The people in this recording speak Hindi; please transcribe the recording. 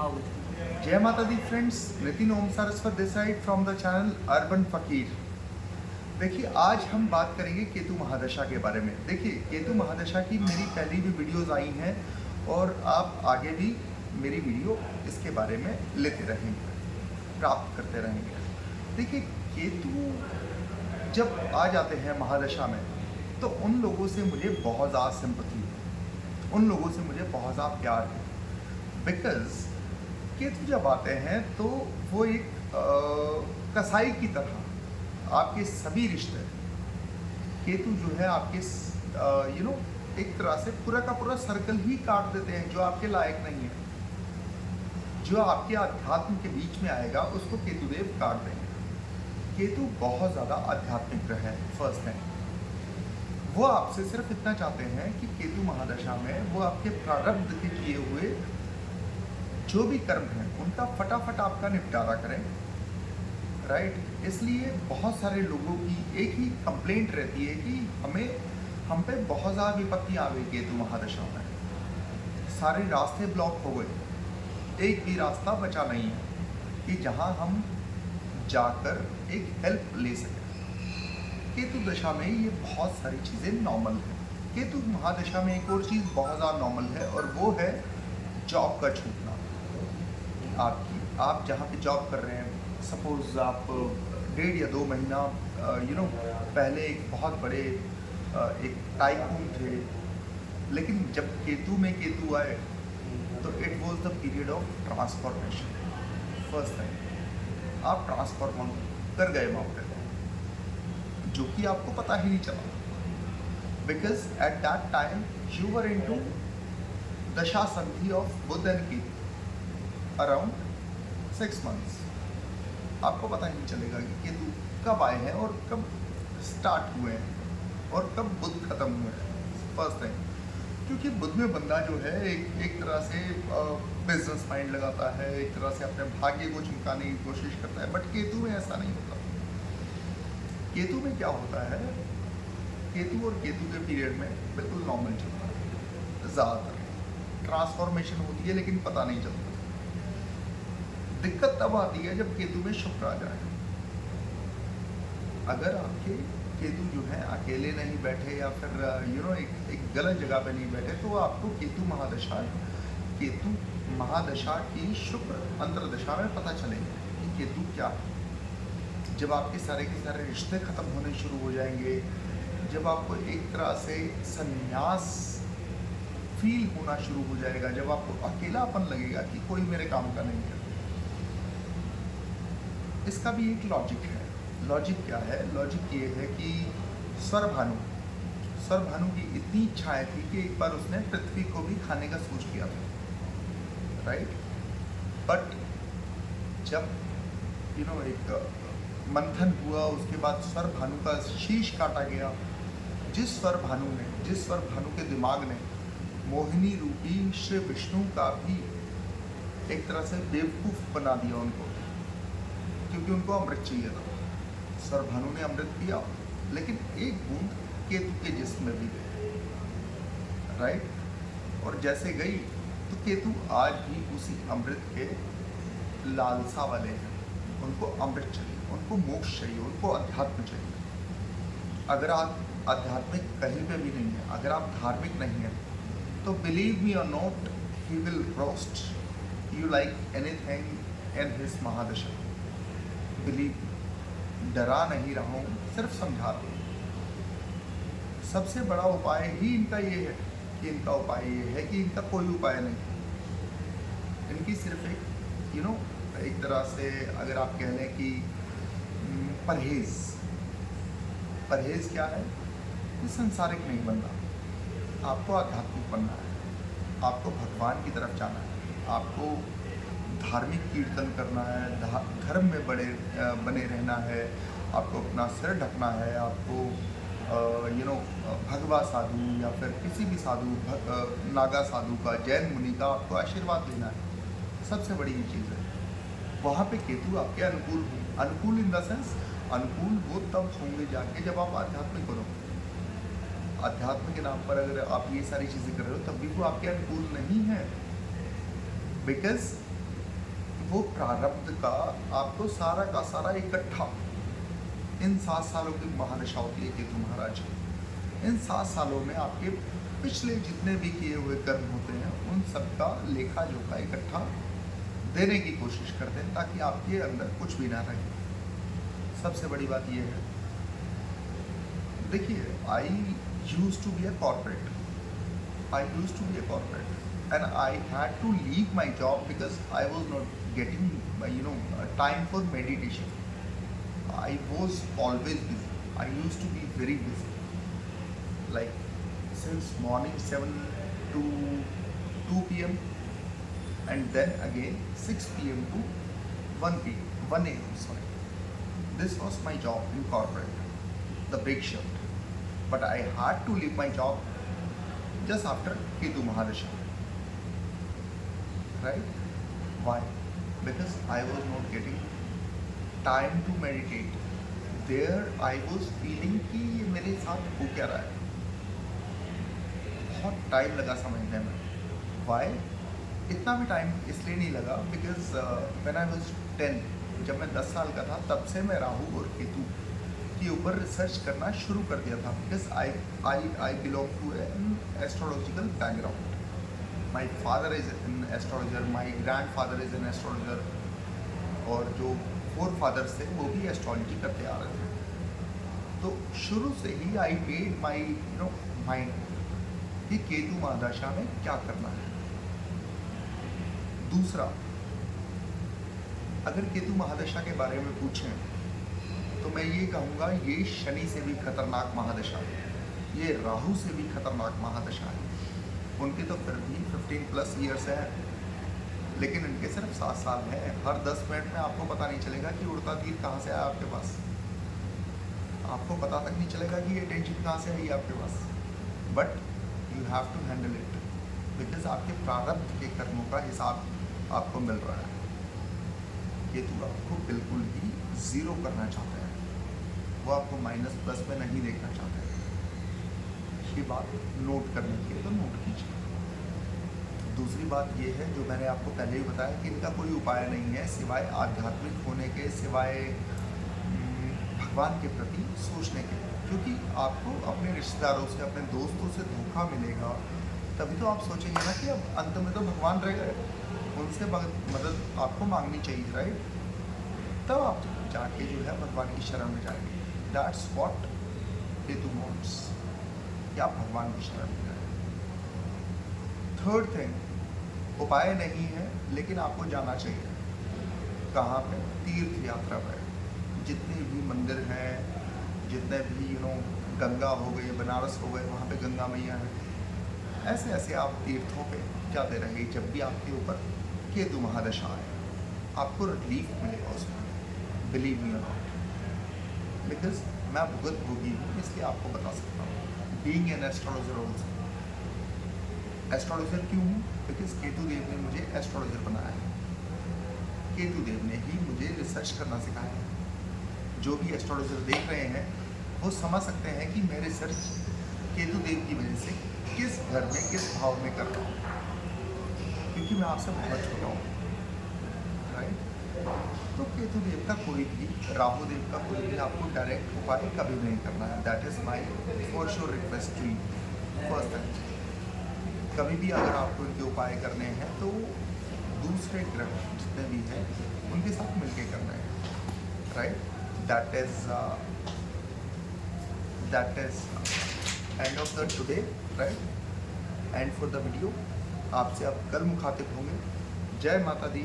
out. जय माता दी friends, Nitin Om Saraswat this side from the channel urban Fakir. देखिए, आज हम बात करेंगे केतु महादशा के बारे में। देखिए, केतु महादशा की मेरी पहली भी वीडियोस आई हैं और आप आगे भी मेरी वीडियो इसके बारे में लेते रहेंगे, प्राप्त करते रहेंगे। देखिए, केतु जब आ जाते हैं महादशा में तो उन लोगों से मुझे बहुत ज़्यादा सिंपैथी है, उन लोगों से मुझे बहुत ज़्यादा प्यार है। बिकॉज केतु जब आते हैं तो वो एक कसाई की तरह आपके सभी रिश्ते, केतु जो है आपके एक तरह से पूरा का पूरा सर्कल ही काट देते हैं। जो आपके लायक नहीं है, जो आपके अध्यात्म के बीच में आएगा, उसको केतुदेव काट देंगे। केतु बहुत ज़्यादा आध्यात्मिक ग्रह है। फर्स्ट है, वो आपसे सिर्फ इतना चाहते हैं कि केतु महादशा में वो आपके प्रारब्ध के किए हुए जो भी कर्म हैं उनका फटाफट आपका निपटारा करें, राइट। इसलिए बहुत सारे लोगों की एक ही कंप्लेंट रहती है कि हम पे बहुत ज़्यादा विपत्ति आ गई केतु महादशा में, सारे रास्ते ब्लॉक हो गए, एक भी रास्ता बचा नहीं है कि जहां हम जाकर एक हेल्प ले सकें। केतु दशा में ये बहुत सारी चीज़ें नॉर्मल है। केतु महादशा में एक और चीज़ बहुत ज़्यादा नॉर्मल है और वो है जॉब का छूटना। आप जहाँ पे जॉब कर रहे हैं, सपोज आप 1.5 या 2 महीना पहले एक बहुत बड़े एक टाइकून थे, लेकिन जब केतु में केतु आए तो it was the period of transformation. First time आप ट्रांसफॉर्म कर गए वहाँ पे, जो कि आपको पता ही नहीं चला। Because at that time you were in two dasha sandhi of Budh and Ketu around 6 months। आपको पता ही नहीं चलेगा कि केतु कब आए हैं और कब स्टार्ट हुए हैं और कब बुध खत्म हुए हैं। फर्स्ट टाइम, क्योंकि बुध में बंदा जो है एक तरह से बिजनेस माइंड लगाता है, एक तरह से अपने भाग्य को चमकाने की कोशिश करता है। बट केतु में ऐसा नहीं होता। केतु में क्या होता है, केतु और केतु के पीरियड में बिल्कुल नॉर्मल चलता है। ज़्यादातर ट्रांसफॉर्मेशन होती है लेकिन पता नहीं चलता। दिक्कत तब आती है जब केतु में शुक्र आ जाए। अगर आपके केतु जो है अकेले नहीं बैठे या फिर एक गलत जगह पे नहीं बैठे, तो आपको केतु महादशा की शुक्र अंतरदशा में पता चलेगा कि केतु क्या है। जब आपके सारे के सारे रिश्ते खत्म होने शुरू हो जाएंगे, जब आपको एक तरह से संन्यास फील होना शुरू हो जाएगा, जब आपको अकेलापन लगेगा कि कोई मेरे काम का नहीं है। इसका भी एक लॉजिक है। लॉजिक क्या है? लॉजिक ये है कि स्वरभानु की इतनी इच्छाएं थी कि एक बार उसने पृथ्वी को भी खाने का सोच लिया था, राइट। बट जब एक मंथन हुआ, उसके बाद स्वरभानु का शीश काटा गया। जिस स्वरभानु के दिमाग ने मोहिनी रूपी श्री विष्णु का भी एक तरह से बेवकूफ़ बना दिया उनको, क्योंकि उनको अमृत चाहिए था। स्वरभानु ने अमृत पिया, लेकिन एक बूंद केतु के जिस्म में भी गई, राइट। और जैसे गई तो केतु आज भी उसी अमृत के लालसा वाले हैं। उनको अमृत चाहिए, उनको मोक्ष चाहिए, उनको अध्यात्म चाहिए। अगर आप आध्यात्मिक कहीं पे भी नहीं है, अगर आप धार्मिक नहीं हैं, तो बिलीव मी और not, he will roast you like anything in his महादशा। बिलीव, डरा नहीं रहा हूँ, सिर्फ समझा रहा हूँ। सबसे बड़ा उपाय ही इनका ये है कि इनका कोई उपाय नहीं। इनकी सिर्फ एक एक तरह से अगर आप कह लें कि परहेज क्या है कि सांसारिक नहीं बनना, आपको आध्यात्मिक बनना है, आपको भगवान की तरफ जाना है, आपको धार्मिक कीर्तन करना है, धर्म में बने रहना है, आपको अपना सिर ढकना है, आपको भगवा साधु या फिर किसी भी साधु, नागा साधु का, जैन मुनि का आपको आशीर्वाद लेना है। सबसे बड़ी ये चीज़ है। वहाँ पे केतु आपके अनुकूल इन द सेंस, अनुकूल वो तब होंगे जाके जब आप आध्यात्मिक बनो। अध्यात्म के नाम पर अगर आप ये सारी चीज़ें कर रहे हो तब भी वो आपके अनुकूल नहीं है। बिकॉज वो प्रारब्ध का आपको सारा का सारा इकट्ठा, इन 7 सालों की महादशा होती है केतु महाराज की। इन 7 सालों में आपके पिछले जितने भी किए हुए कर्म होते हैं उन सब का लेखा जोखा इकट्ठा देने की कोशिश करते हैं, ताकि आपके अंदर कुछ भी ना रहे। सबसे बड़ी बात यह है, देखिए, I use to be a corporate and I had to leave my job because I was not getting time for meditation. I was always busy. I used to be very busy, like since morning 7 to 2 p.m. and then again 6 p.m. to 1 a.m. Sorry, this was my job in corporate, the big shift. But I had to leave my job just after Ketu Mahadasha. Right? Why? Because I was not getting time to meditate. There I was feeling कि ये मेरे साथ हो क्या रहा है। बहुत टाइम लगा समझने में। Why? इतना भी टाइम इसलिए नहीं लगा because when I was 10, जब मैं 10 साल का था, तब से मैं राहु और केतु के ऊपर रिसर्च करना शुरू कर दिया था। Because I belong to an astrological background. My father is an astrologer, my grandfather is an astrologer, और जो forefathers थे वो भी एस्ट्रोलॉजी करते आ रहे थे। तो शुरू से ही आई मेड माई माइंड कि केतु महादशा में क्या करना है। दूसरा, अगर केतु महादशा के बारे में पूछें तो मैं ये कहूँगा, ये शनि से भी खतरनाक महादशा है, ये राहु से भी खतरनाक महादशा है। उनके तो फिर भी 15+ ईयर्स है, लेकिन इनके सिर्फ 7 साल हैं। हर 10 मिनट में आपको पता नहीं चलेगा कि उड़ता तीर कहाँ से आया आपके पास, आपको पता तक नहीं चलेगा कि ये टेंशन कहाँ से आई आपके पास। But you have to handle it, because आपके प्रारब्ध के कर्मों का हिसाब आपको मिल रहा है। केतु आपको बिल्कुल ही ज़ीरो करना चाहते हैं, वो आपको माइनस प्लस में नहीं देखना चाहते हैं। ये बात नोट करनी चाहिए तो नोट कीजिए। दूसरी बात ये है, जो मैंने आपको पहले ही बताया, कि इनका कोई उपाय नहीं है सिवाय आध्यात्मिक होने के, सिवाय भगवान के प्रति सोचने के। क्योंकि आपको अपने रिश्तेदारों से, अपने दोस्तों से धोखा मिलेगा, तभी तो आप सोचेंगे ना कि अब अंत में तो भगवान रह गए, उनसे मदद आपको मांगनी चाहिए, राइट? तब आप जाके जो है भगवान की शरण में जाएंगे। दैट्स व्हाट केतु वांट्स, कि आप भगवान की शरण में जाएं। थर्ड थिंग, उपाय नहीं है लेकिन आपको जाना चाहिए। कहाँ पे? तीर्थ यात्रा पर। जितने भी मंदिर हैं, जितने भी गंगा हो गई, बनारस हो गए, वहाँ पे गंगा मैया है, ऐसे ऐसे आप तीर्थों पे जाते रहिए। जब भी आपके ऊपर केतु महादशा आए, आपको रिलीफ मिलेगा उसमें, बिलीव मी और नॉट। बिकॉज मैं भुगत भोगी हूँ, इसलिए आपको बता सकता हूँ। Being an astrologer also. Astrologer क्यों हूँ? बिकॉज केतु देव ने मुझे एस्ट्रोलॉजर बनाया है। केतु देव ने ही मुझे रिसर्च करना सिखाया है। जो भी एस्ट्रोलॉजर देख रहे हैं वो समझ सकते हैं कि मैं रिसर्च केतु देव की वजह से किस घर में, किस भाव में कर रहा हूँ, क्योंकि मैं आपसे बहुत छोटा हूँ, राइट? तो केतु देव का कोई भी, राहु देव का कोई भी आपको डायरेक्ट उपाय कभी नहीं करना है। That is my for sure request to you. First time कभी भी अगर आपको इनके उपाय करने हैं तो दूसरे ग्रह जितने भी हैं उनके साथ मिलके करना है, right? That is end of the today, right? And for the video. आपसे अब कल मुखातिब होंगे। जय माता दी।